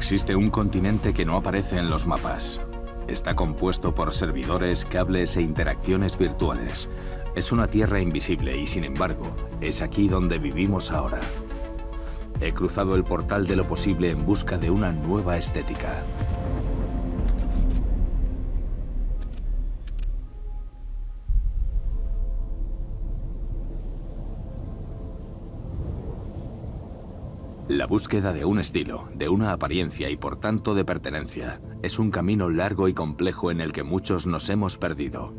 Existe un continente que no aparece en los mapas. Está compuesto por servidores, cables e interacciones virtuales. Es una tierra invisible y, sin embargo, es aquí donde vivimos ahora. He cruzado el portal de lo posible en busca de una nueva estética. La búsqueda de un estilo, de una apariencia y por tanto de pertenencia, es un camino largo y complejo en el que muchos nos hemos perdido.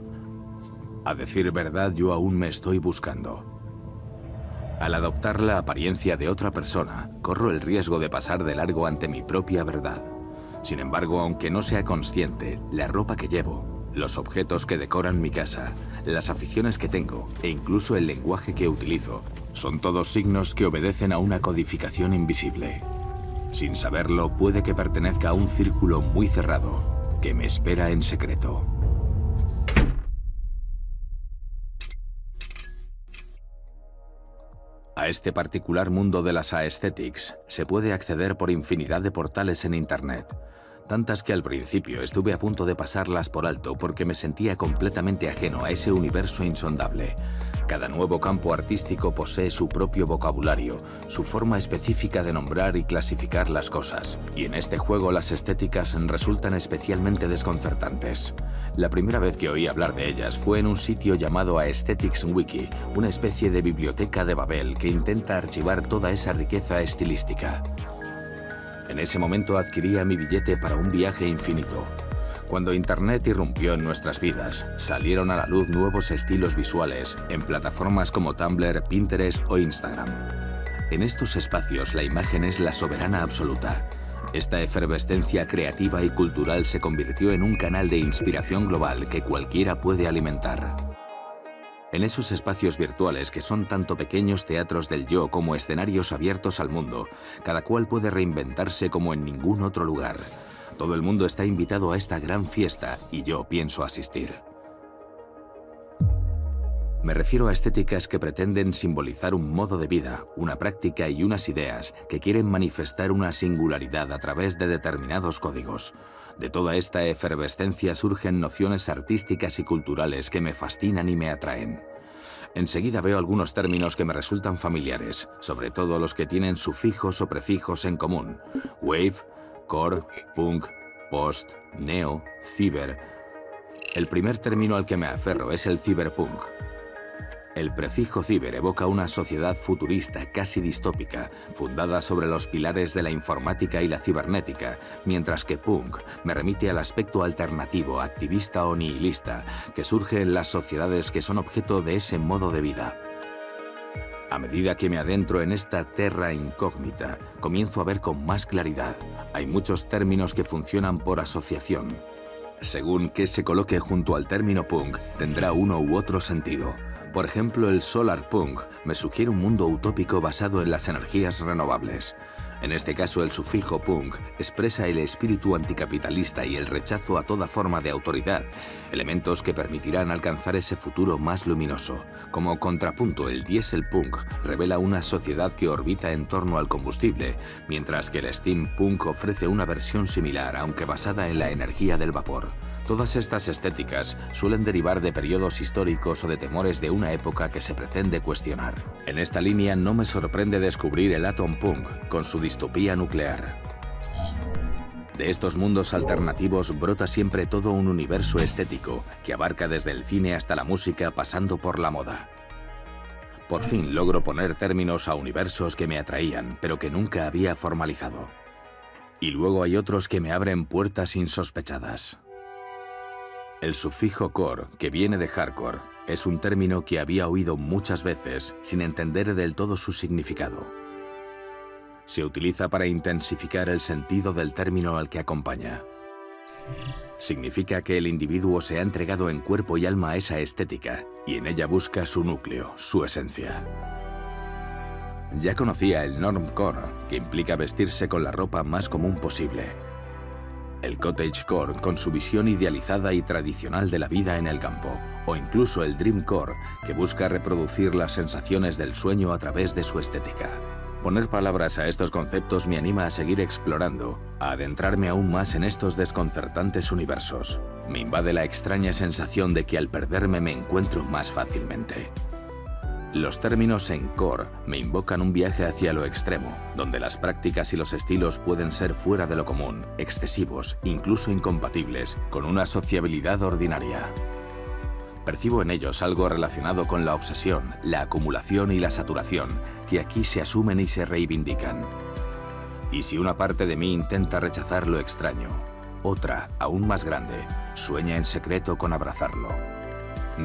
A decir verdad, yo aún me estoy buscando. Al adoptar la apariencia de otra persona, corro el riesgo de pasar de largo ante mi propia verdad. Sin embargo, aunque no sea consciente, la ropa que llevo, los objetos que decoran mi casa, las aficiones que tengo e incluso el lenguaje que utilizo, son todos signos que obedecen a una codificación invisible. Sin saberlo, puede que pertenezca a un círculo muy cerrado, que me espera en secreto. A este particular mundo de las aesthetics se puede acceder por infinidad de portales en Internet. Tantas que al principio estuve a punto de pasarlas por alto porque me sentía completamente ajeno a ese universo insondable. Cada nuevo campo artístico posee su propio vocabulario, su forma específica de nombrar y clasificar las cosas. Y en este juego las estéticas resultan especialmente desconcertantes. La primera vez que oí hablar de ellas fue en un sitio llamado Aesthetics Wiki, una especie de biblioteca de Babel que intenta archivar toda esa riqueza estilística. En ese momento adquiría mi billete para un viaje infinito. Cuando Internet irrumpió en nuestras vidas, salieron a la luz nuevos estilos visuales en plataformas como Tumblr, Pinterest o Instagram. En estos espacios la imagen es la soberana absoluta. Esta efervescencia creativa y cultural se convirtió en un canal de inspiración global que cualquiera puede alimentar. En esos espacios virtuales que son tanto pequeños teatros del yo como escenarios abiertos al mundo, cada cual puede reinventarse como en ningún otro lugar. Todo el mundo está invitado a esta gran fiesta y yo pienso asistir. Me refiero a estéticas que pretenden simbolizar un modo de vida, una práctica y unas ideas que quieren manifestar una singularidad a través de determinados códigos. De toda esta efervescencia surgen nociones artísticas y culturales que me fascinan y me atraen. Enseguida veo algunos términos que me resultan familiares, sobre todo los que tienen sufijos o prefijos en común. Wave, core, punk, post, neo, ciber. El primer término al que me aferro es el cyberpunk. El prefijo ciber evoca una sociedad futurista casi distópica, fundada sobre los pilares de la informática y la cibernética, mientras que punk me remite al aspecto alternativo, activista o nihilista, que surge en las sociedades que son objeto de ese modo de vida. A medida que me adentro en esta terra incógnita, comienzo a ver con más claridad. Hay muchos términos que funcionan por asociación. Según que se coloque junto al término punk, tendrá uno u otro sentido. Por ejemplo, el solar punk me sugiere un mundo utópico basado en las energías renovables. En este caso, el sufijo punk expresa el espíritu anticapitalista y el rechazo a toda forma de autoridad, elementos que permitirán alcanzar ese futuro más luminoso. Como contrapunto, el diésel punk revela una sociedad que orbita en torno al combustible, mientras que el steampunk ofrece una versión similar, aunque basada en la energía del vapor. Todas estas estéticas suelen derivar de periodos históricos o de temores de una época que se pretende cuestionar. En esta línea no me sorprende descubrir el atom punk con su distopía nuclear. De estos mundos alternativos brota siempre todo un universo estético que abarca desde el cine hasta la música pasando por la moda. Por fin logro poner términos a universos que me atraían, pero que nunca había formalizado. Y luego hay otros que me abren puertas insospechadas. El sufijo core, que viene de hardcore, es un término que había oído muchas veces sin entender del todo su significado. Se utiliza para intensificar el sentido del término al que acompaña. Significa que el individuo se ha entregado en cuerpo y alma a esa estética y en ella busca su núcleo, su esencia. Ya conocía el normcore, que implica vestirse con la ropa más común posible. El cottagecore, con su visión idealizada y tradicional de la vida en el campo, o incluso el dreamcore, que busca reproducir las sensaciones del sueño a través de su estética. Poner palabras a estos conceptos me anima a seguir explorando, a adentrarme aún más en estos desconcertantes universos. Me invade la extraña sensación de que al perderme me encuentro más fácilmente. Los términos encore me invocan un viaje hacia lo extremo, donde las prácticas y los estilos pueden ser fuera de lo común, excesivos, incluso incompatibles, con una sociabilidad ordinaria. Percibo en ellos algo relacionado con la obsesión, la acumulación y la saturación, que aquí se asumen y se reivindican. Y si una parte de mí intenta rechazar lo extraño, otra, aún más grande, sueña en secreto con abrazarlo.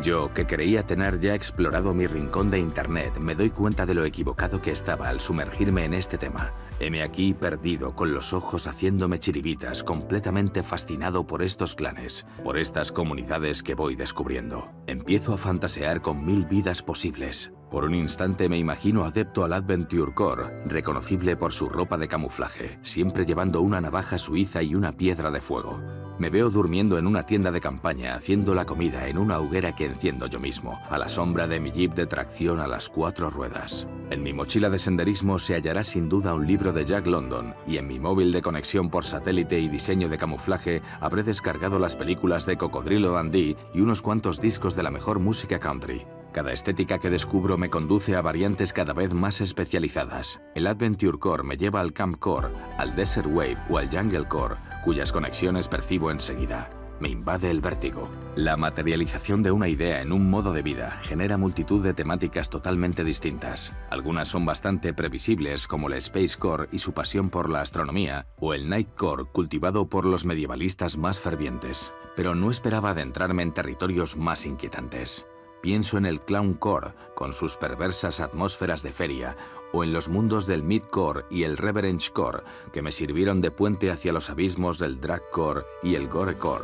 Yo, que creía tener ya explorado mi rincón de Internet, me doy cuenta de lo equivocado que estaba al sumergirme en este tema. Heme aquí perdido, con los ojos haciéndome chiribitas, completamente fascinado por estos clanes, por estas comunidades que voy descubriendo. Empiezo a fantasear con 1000 vidas posibles. Por un instante me imagino adepto al Adventure Core, reconocible por su ropa de camuflaje, siempre llevando una navaja suiza y una piedra de fuego. Me veo durmiendo en una tienda de campaña, haciendo la comida en una hoguera que enciendo yo mismo, a la sombra de mi jeep de tracción a las 4 ruedas. En mi mochila de senderismo se hallará sin duda un libro de Jack London, y en mi móvil de conexión por satélite y diseño de camuflaje habré descargado las películas de Cocodrilo Dundee y unos cuantos discos de la mejor música country. Cada estética que descubro me conduce a variantes cada vez más especializadas. El Adventure Core me lleva al Camp Core, al Desert Wave o al Jungle Core, cuyas conexiones percibo enseguida. Me invade el vértigo. La materialización de una idea en un modo de vida genera multitud de temáticas totalmente distintas. Algunas son bastante previsibles, como el Space Core y su pasión por la astronomía, o el Night Core, cultivado por los medievalistas más fervientes. Pero no esperaba adentrarme en territorios más inquietantes. Pienso en el Clown Core, con sus perversas atmósferas de feria, o en los mundos del Mid Core y el Revenge Core, que me sirvieron de puente hacia los abismos del Drag Core y el Gore Core.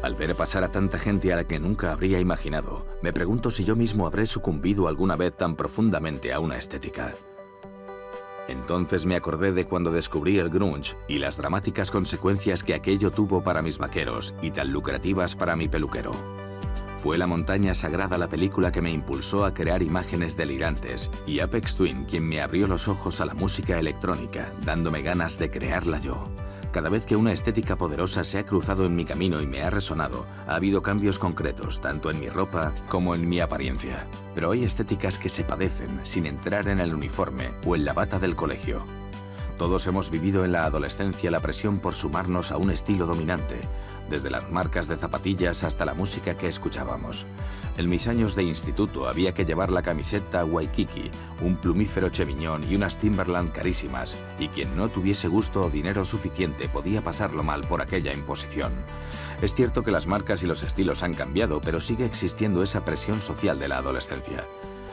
Al ver pasar a tanta gente a la que nunca habría imaginado, me pregunto si yo mismo habré sucumbido alguna vez tan profundamente a una estética. Entonces me acordé de cuando descubrí el grunge y las dramáticas consecuencias que aquello tuvo para mis vaqueros y tan lucrativas para mi peluquero. Fue La montaña sagrada la película que me impulsó a crear imágenes delirantes, y Aphex Twin quien me abrió los ojos a la música electrónica, dándome ganas de crearla yo. Cada vez que una estética poderosa se ha cruzado en mi camino y me ha resonado, ha habido cambios concretos, tanto en mi ropa como en mi apariencia. Pero hay estéticas que se padecen sin entrar en el uniforme o en la bata del colegio. Todos hemos vivido en la adolescencia la presión por sumarnos a un estilo dominante, desde las marcas de zapatillas hasta la música que escuchábamos. En mis años de instituto había que llevar la camiseta Waikiki, un plumífero Cheviñón y unas Timberland carísimas, y quien no tuviese gusto o dinero suficiente podía pasarlo mal por aquella imposición. Es cierto que las marcas y los estilos han cambiado, pero sigue existiendo esa presión social de la adolescencia.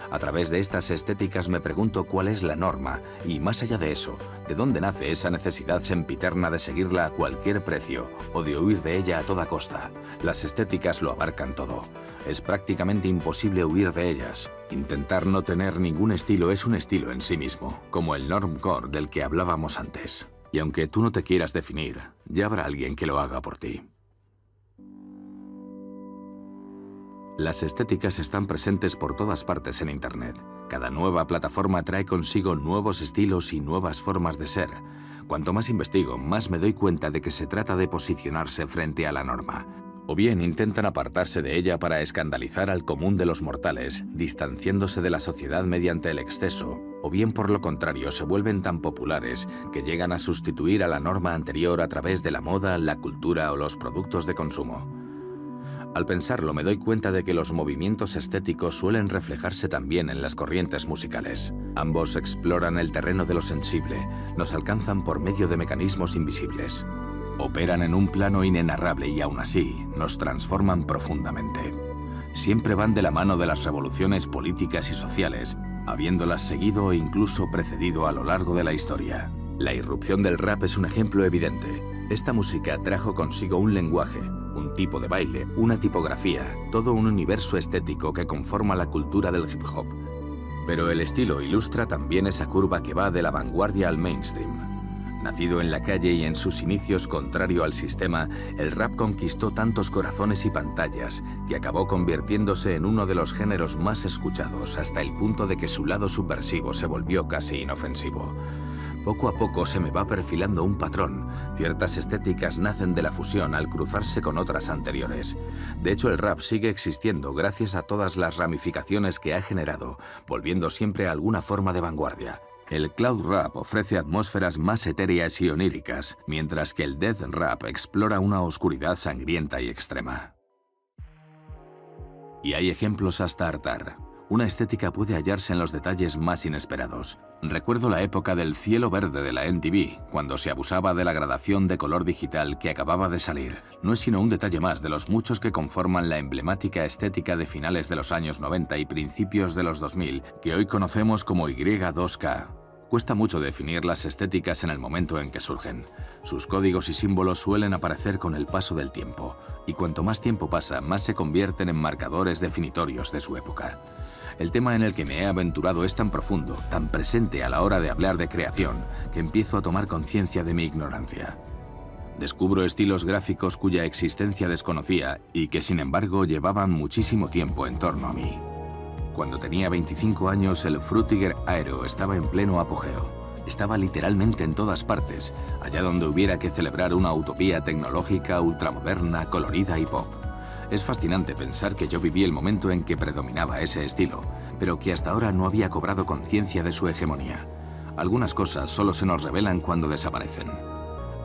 A través de estas estéticas me pregunto cuál es la norma y, más allá de eso, ¿de dónde nace esa necesidad sempiterna de seguirla a cualquier precio o de huir de ella a toda costa? Las estéticas lo abarcan todo. Es prácticamente imposible huir de ellas. Intentar no tener ningún estilo es un estilo en sí mismo, como el normcore del que hablábamos antes. Y aunque tú no te quieras definir, ya habrá alguien que lo haga por ti. Las estéticas están presentes por todas partes en Internet. Cada nueva plataforma trae consigo nuevos estilos y nuevas formas de ser. Cuanto más investigo, más me doy cuenta de que se trata de posicionarse frente a la norma. O bien intentan apartarse de ella para escandalizar al común de los mortales, distanciándose de la sociedad mediante el exceso, o bien por lo contrario se vuelven tan populares que llegan a sustituir a la norma anterior a través de la moda, la cultura o los productos de consumo. Al pensarlo me doy cuenta de que los movimientos estéticos suelen reflejarse también en las corrientes musicales. Ambos exploran el terreno de lo sensible, nos alcanzan por medio de mecanismos invisibles. Operan en un plano inenarrable y aún así nos transforman profundamente. Siempre van de la mano de las revoluciones políticas y sociales, habiéndolas seguido o incluso precedido a lo largo de la historia. La irrupción del rap es un ejemplo evidente. Esta música trajo consigo un lenguaje, un tipo de baile, una tipografía, todo un universo estético que conforma la cultura del hip hop. Pero el estilo ilustra también esa curva que va de la vanguardia al mainstream. Nacido en la calle y en sus inicios contrario al sistema, el rap conquistó tantos corazones y pantallas que acabó convirtiéndose en uno de los géneros más escuchados hasta el punto de que su lado subversivo se volvió casi inofensivo. Poco a poco se me va perfilando un patrón. Ciertas estéticas nacen de la fusión al cruzarse con otras anteriores. De hecho, el rap sigue existiendo gracias a todas las ramificaciones que ha generado, volviendo siempre a alguna forma de vanguardia. El cloud rap ofrece atmósferas más etéreas y oníricas, mientras que el death rap explora una oscuridad sangrienta y extrema. Y hay ejemplos hasta hartar. Una estética puede hallarse en los detalles más inesperados. Recuerdo la época del cielo verde de la MTV, cuando se abusaba de la gradación de color digital que acababa de salir. No es sino un detalle más de los muchos que conforman la emblemática estética de finales de los años 90 y principios de los 2000, que hoy conocemos como Y2K. Cuesta mucho definir las estéticas en el momento en que surgen. Sus códigos y símbolos suelen aparecer con el paso del tiempo, y cuanto más tiempo pasa, más se convierten en marcadores definitorios de su época. El tema en el que me he aventurado es tan profundo, tan presente a la hora de hablar de creación, que empiezo a tomar conciencia de mi ignorancia. Descubro estilos gráficos cuya existencia desconocía y que sin embargo llevaban muchísimo tiempo en torno a mí. Cuando tenía 25 años, el Frutiger Aero estaba en pleno apogeo. Estaba literalmente en todas partes, allá donde hubiera que celebrar una utopía tecnológica, ultramoderna, colorida y pop. Es fascinante pensar que yo viví el momento en que predominaba ese estilo, pero que hasta ahora no había cobrado conciencia de su hegemonía. Algunas cosas solo se nos revelan cuando desaparecen.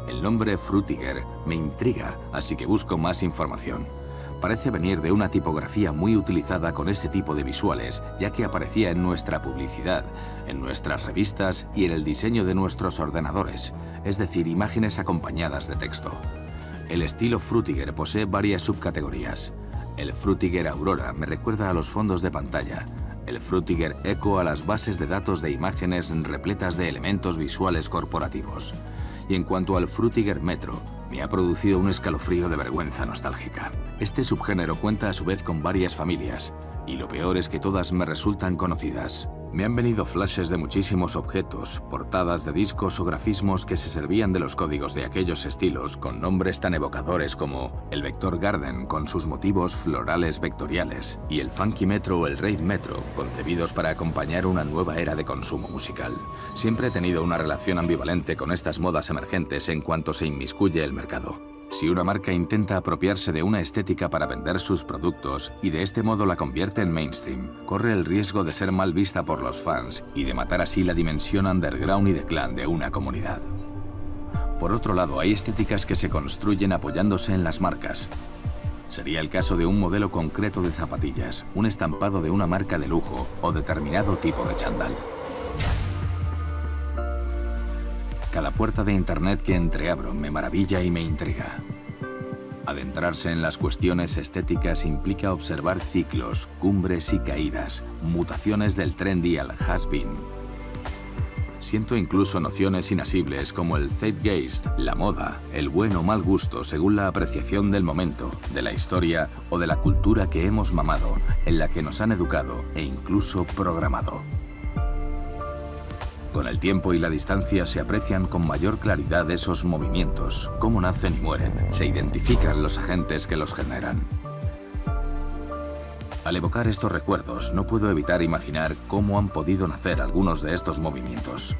El nombre Frutiger me intriga, así que busco más información. Parece venir de una tipografía muy utilizada con ese tipo de visuales, ya que aparecía en nuestra publicidad, en nuestras revistas y en el diseño de nuestros ordenadores, es decir, imágenes acompañadas de texto. El estilo Frutiger posee varias subcategorías. El Frutiger Aurora me recuerda a los fondos de pantalla. El Frutiger Echo a las bases de datos de imágenes repletas de elementos visuales corporativos. Y en cuanto al Frutiger Metro, me ha producido un escalofrío de vergüenza nostálgica. Este subgénero cuenta a su vez con varias familias, y lo peor es que todas me resultan conocidas. Me han venido flashes de muchísimos objetos, portadas de discos o grafismos que se servían de los códigos de aquellos estilos con nombres tan evocadores como el Vector Garden con sus motivos florales vectoriales y el Funky Metro o el Rave Metro, concebidos para acompañar una nueva era de consumo musical. Siempre he tenido una relación ambivalente con estas modas emergentes en cuanto se inmiscuye el mercado. Si una marca intenta apropiarse de una estética para vender sus productos y de este modo la convierte en mainstream, corre el riesgo de ser mal vista por los fans y de matar así la dimensión underground y de clan de una comunidad. Por otro lado, hay estéticas que se construyen apoyándose en las marcas. Sería el caso de un modelo concreto de zapatillas, un estampado de una marca de lujo o determinado tipo de chándal. Cada puerta de internet que entreabro me maravilla y me intriga. Adentrarse en las cuestiones estéticas implica observar ciclos, cumbres y caídas, mutaciones del trendy al has-been. Siento incluso nociones inasibles como el zeitgeist, la moda, el buen o mal gusto según la apreciación del momento, de la historia o de la cultura que hemos mamado, en la que nos han educado e incluso programado. Con el tiempo y la distancia se aprecian con mayor claridad esos movimientos, cómo nacen y mueren, se identifican los agentes que los generan. Al evocar estos recuerdos, no puedo evitar imaginar cómo han podido nacer algunos de estos movimientos.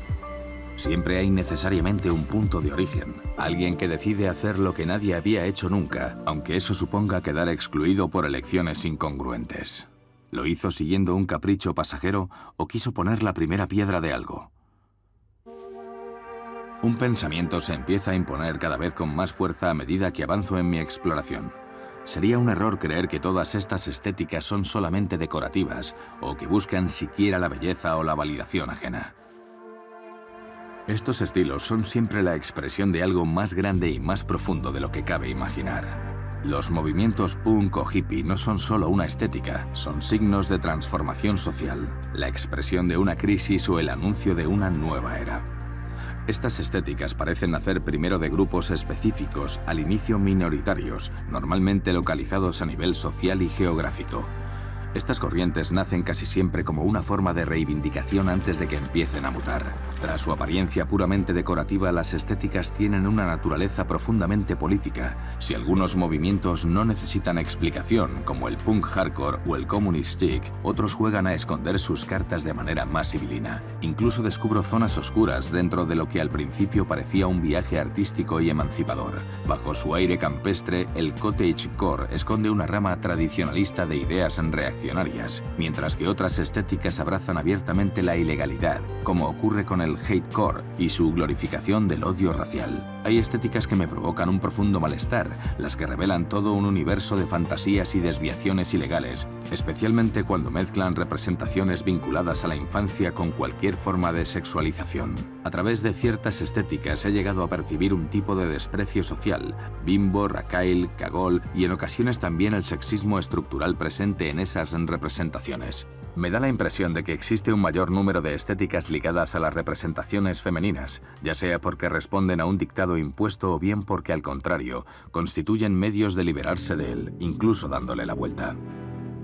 Siempre hay necesariamente un punto de origen, alguien que decide hacer lo que nadie había hecho nunca, aunque eso suponga quedar excluido por elecciones incongruentes. ¿Lo hizo siguiendo un capricho pasajero o quiso poner la primera piedra de algo? Un pensamiento se empieza a imponer cada vez con más fuerza a medida que avanzo en mi exploración. Sería un error creer que todas estas estéticas son solamente decorativas o que buscan siquiera la belleza o la validación ajena. Estos estilos son siempre la expresión de algo más grande y más profundo de lo que cabe imaginar. Los movimientos punk o hippie no son solo una estética, son signos de transformación social, la expresión de una crisis o el anuncio de una nueva era. Estas estéticas parecen nacer primero de grupos específicos, al inicio minoritarios, normalmente localizados a nivel social y geográfico. Estas corrientes nacen casi siempre como una forma de reivindicación antes de que empiecen a mutar. Tras su apariencia puramente decorativa, las estéticas tienen una naturaleza profundamente política. Si algunos movimientos no necesitan explicación, como el punk hardcore o el communist chic, otros juegan a esconder sus cartas de manera más civilina. Incluso descubro zonas oscuras dentro de lo que al principio parecía un viaje artístico y emancipador. Bajo su aire campestre, el cottagecore esconde una rama tradicionalista de ideas reaccionarias, mientras que otras estéticas abrazan abiertamente la ilegalidad, como ocurre con el hatecore y su glorificación del odio racial. Hay estéticas que me provocan un profundo malestar, las que revelan todo un universo de fantasías y desviaciones ilegales, especialmente cuando mezclan representaciones vinculadas a la infancia con cualquier forma de sexualización. A través de ciertas estéticas he llegado a percibir un tipo de desprecio social, bimbo, racail, cagol y en ocasiones también el sexismo estructural presente en esas representaciones. Me da la impresión de que existe un mayor número de estéticas ligadas a las representaciones femeninas, ya sea porque responden a un dictado impuesto o bien porque, al contrario, constituyen medios de liberarse de él, incluso dándole la vuelta.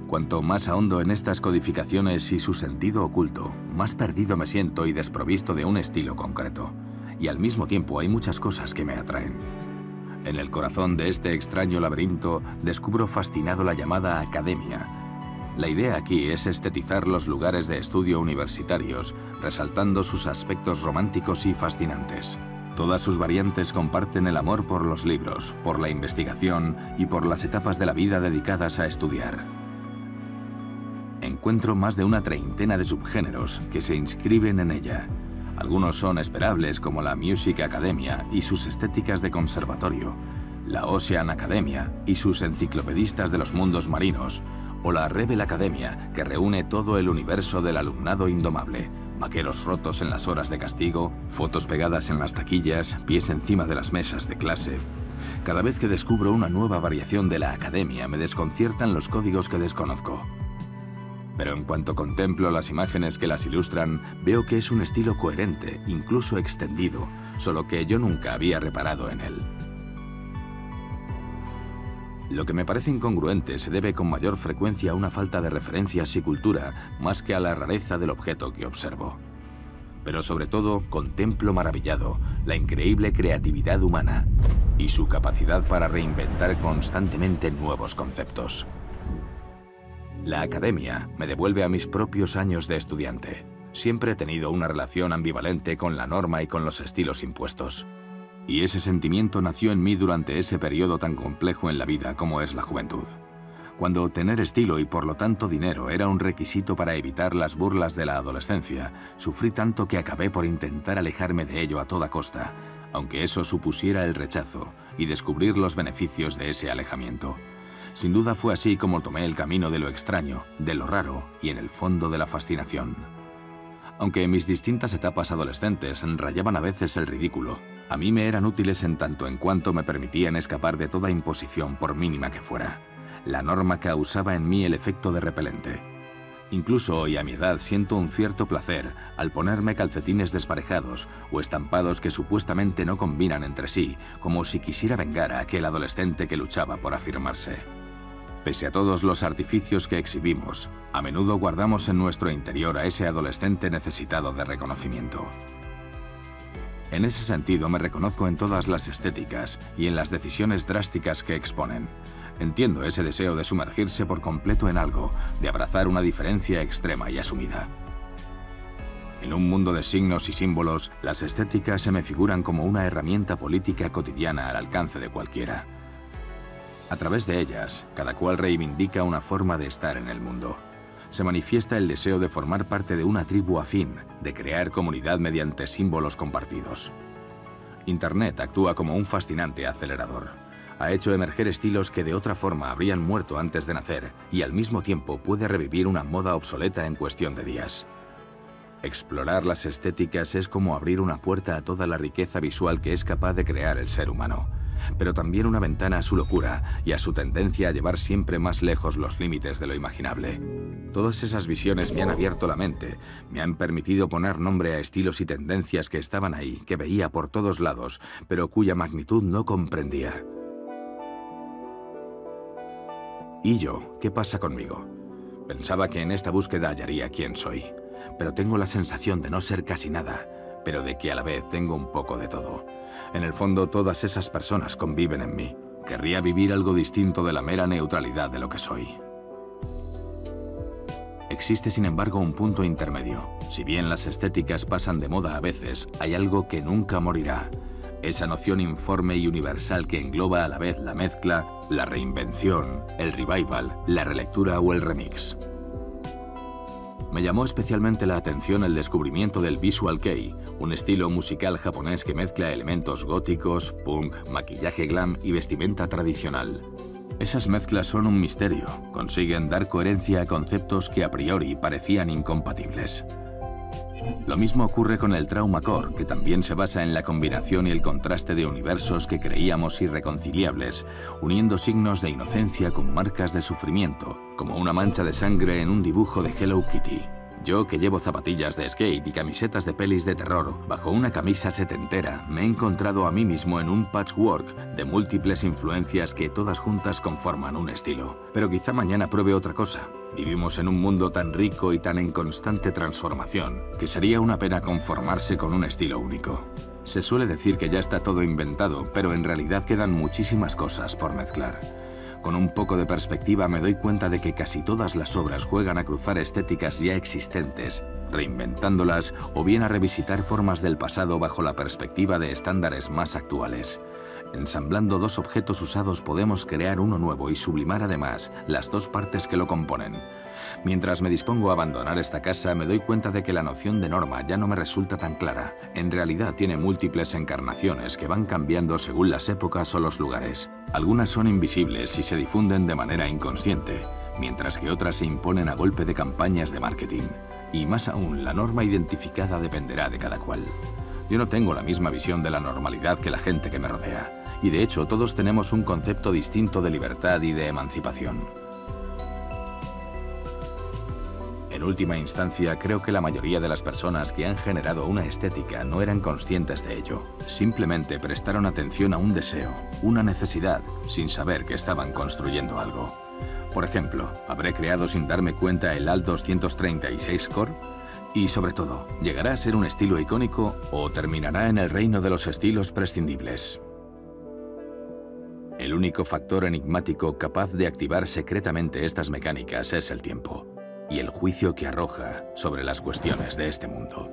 Cuanto más ahondo en estas codificaciones y su sentido oculto, más perdido me siento y desprovisto de un estilo concreto. Y al mismo tiempo hay muchas cosas que me atraen. En el corazón de este extraño laberinto descubro fascinado la llamada academia. La idea aquí es estetizar los lugares de estudio universitarios, resaltando sus aspectos románticos y fascinantes. Todas sus variantes comparten el amor por los libros, por la investigación y por las etapas de la vida dedicadas a estudiar. Encuentro más de una treintena de subgéneros que se inscriben en ella. Algunos son esperables, como la Music Academia y sus estéticas de conservatorio, la Ocean Academia y sus enciclopedistas de los mundos marinos, o la Rebel Academia, que reúne todo el universo del alumnado indomable. Vaqueros rotos en las horas de castigo, fotos pegadas en las taquillas, pies encima de las mesas de clase. Cada vez que descubro una nueva variación de la academia, me desconciertan los códigos que desconozco. Pero en cuanto contemplo las imágenes que las ilustran, veo que es un estilo coherente, incluso extendido, solo que yo nunca había reparado en él. Lo que me parece incongruente se debe con mayor frecuencia a una falta de referencias y cultura, más que a la rareza del objeto que observo. Pero sobre todo, contemplo maravillado la increíble creatividad humana y su capacidad para reinventar constantemente nuevos conceptos. La academia me devuelve a mis propios años de estudiante. Siempre he tenido una relación ambivalente con la norma y con los estilos impuestos. Y ese sentimiento nació en mí durante ese periodo tan complejo en la vida como es la juventud. Cuando tener estilo y por lo tanto dinero era un requisito para evitar las burlas de la adolescencia, sufrí tanto que acabé por intentar alejarme de ello a toda costa, aunque eso supusiera el rechazo y descubrir los beneficios de ese alejamiento. Sin duda fue así como tomé el camino de lo extraño, de lo raro y en el fondo de la fascinación. Aunque mis distintas etapas adolescentes rayaban a veces el ridículo, a mí me eran útiles en tanto en cuanto me permitían escapar de toda imposición por mínima que fuera. La norma causaba en mí el efecto de repelente. Incluso hoy a mi edad siento un cierto placer al ponerme calcetines desparejados o estampados que supuestamente no combinan entre sí, como si quisiera vengar a aquel adolescente que luchaba por afirmarse. Pese a todos los artificios que exhibimos, a menudo guardamos en nuestro interior a ese adolescente necesitado de reconocimiento. En ese sentido me reconozco en todas las estéticas y en las decisiones drásticas que exponen. Entiendo ese deseo de sumergirse por completo en algo, de abrazar una diferencia extrema y asumida. En un mundo de signos y símbolos, las estéticas se me figuran como una herramienta política cotidiana al alcance de cualquiera. A través de ellas, cada cual reivindica una forma de estar en el mundo. Se manifiesta el deseo de formar parte de una tribu afín, de crear comunidad mediante símbolos compartidos. Internet actúa como un fascinante acelerador. Ha hecho emerger estilos que de otra forma habrían muerto antes de nacer y al mismo tiempo puede revivir una moda obsoleta en cuestión de días. Explorar las estéticas es como abrir una puerta a toda la riqueza visual que es capaz de crear el ser humano, pero también una ventana a su locura y a su tendencia a llevar siempre más lejos los límites de lo imaginable. Todas esas visiones me han abierto la mente, me han permitido poner nombre a estilos y tendencias que estaban ahí, que veía por todos lados, pero cuya magnitud no comprendía. ¿Y yo? ¿Qué pasa conmigo? Pensaba que en esta búsqueda hallaría quién soy, pero tengo la sensación de no ser casi nada, pero de que a la vez tengo un poco de todo. En el fondo, todas esas personas conviven en mí. Querría vivir algo distinto de la mera neutralidad de lo que soy. Existe, sin embargo, un punto intermedio. Si bien las estéticas pasan de moda a veces, hay algo que nunca morirá. Esa noción informe y universal que engloba a la vez la mezcla, la reinvención, el revival, la relectura o el remix. Me llamó especialmente la atención el descubrimiento del Visual Kei, un estilo musical japonés que mezcla elementos góticos, punk, maquillaje glam y vestimenta tradicional. Esas mezclas son un misterio, consiguen dar coherencia a conceptos que a priori parecían incompatibles. Lo mismo ocurre con el traumacore, que también se basa en la combinación y el contraste de universos que creíamos irreconciliables, uniendo signos de inocencia con marcas de sufrimiento, como una mancha de sangre en un dibujo de Hello Kitty. Yo, que llevo zapatillas de skate y camisetas de pelis de terror, bajo una camisa setentera, me he encontrado a mí mismo en un patchwork de múltiples influencias que todas juntas conforman un estilo. Pero quizá mañana pruebe otra cosa. Vivimos en un mundo tan rico y tan en constante transformación, que sería una pena conformarse con un estilo único. Se suele decir que ya está todo inventado, pero en realidad quedan muchísimas cosas por mezclar. Con un poco de perspectiva me doy cuenta de que casi todas las obras juegan a cruzar estéticas ya existentes, reinventándolas o bien a revisitar formas del pasado bajo la perspectiva de estándares más actuales. Ensamblando dos objetos usados podemos crear uno nuevo y sublimar además las dos partes que lo componen. Mientras me dispongo a abandonar esta casa, me doy cuenta de que la noción de norma ya no me resulta tan clara. En realidad tiene múltiples encarnaciones que van cambiando según las épocas o los lugares. Algunas son invisibles y se difunden de manera inconsciente, mientras que otras se imponen a golpe de campañas de marketing. Y más aún, la norma identificada dependerá de cada cual. Yo no tengo la misma visión de la normalidad que la gente que me rodea, y de hecho todos tenemos un concepto distinto de libertad y de emancipación. En última instancia, creo que la mayoría de las personas que han generado una estética no eran conscientes de ello. Simplemente prestaron atención a un deseo, una necesidad, sin saber que estaban construyendo algo. Por ejemplo, ¿habré creado sin darme cuenta el ALT 236 Core? Y sobre todo, ¿llegará a ser un estilo icónico o terminará en el reino de los estilos prescindibles? El único factor enigmático capaz de activar secretamente estas mecánicas es el tiempo y el juicio que arroja sobre las cuestiones de este mundo.